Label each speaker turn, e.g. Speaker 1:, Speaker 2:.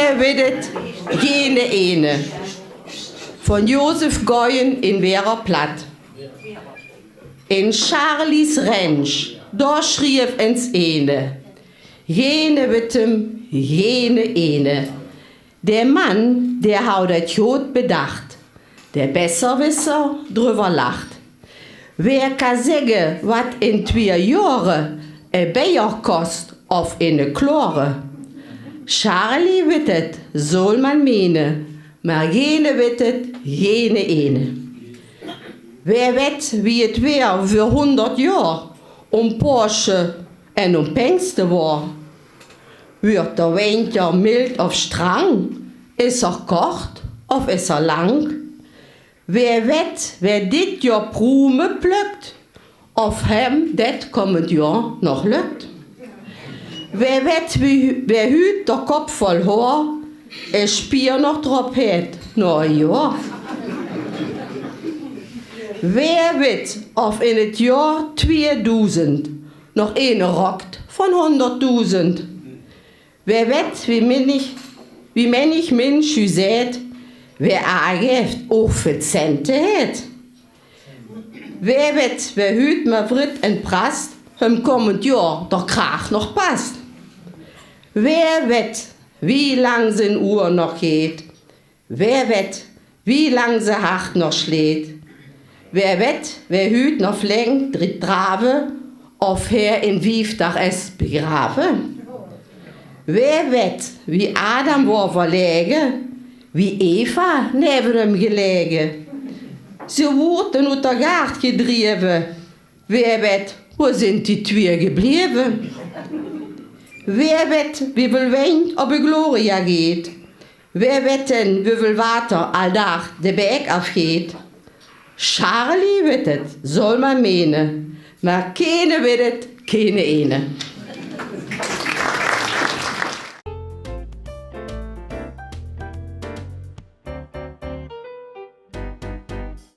Speaker 1: Wer wird jene eine? Von Josef Goyen in Vera Platt. In Charlies Ranch, da schrieb ins eine. Jene wittem, jene eine. Der Mann, der haut et Jod bedacht. Der Besserwisser drüber lacht. Wer kann sagen, wat in 2 Jahre Bayer kost auf eine Chlore? Charlie wittet, soll man meene, maar jene wittet, jene eine. Wer wett, wie het wär für 100 Jahre Porsche en Pengste war? Wird der Winter mild of strang? Is kort of is lang? Wer wett, wer dit Jahr Blume pflückt, of hem det kommend Jahr noch lückt? Wer wett, wer hüt der Kopf voll Haar, spier noch drop het, no Jahr? Wer wett, of in het Jahr 2000 noch eine rockt von 100.000? Wer wett, wie männlich Mensch sät, wer ageft auch für Zente het? Wer wett, wer hüt ma Frit entprast, hem kommend Jahr der Krach noch passt? Wer wett, wie lang sin Uhr noch geht? Wer wett, wie lang se Hart noch schlägt? Wer wett, wer hüt noch fleng, dritt Drave, auf her in Wiefdach es begrave? Wer wett, wie Adam war verlege, wie Eva neben ihm gelege? Sie wurden unter Gart gedrieben. Wer wett, wo sind die 2 geblieben? Wer wett, wie viel Wind ob Gloria geht? Wer wetten, wie viel Water alldach de Berg aufgeht? Charlie wettet, soll man meene, maar keine wettet, keine eine.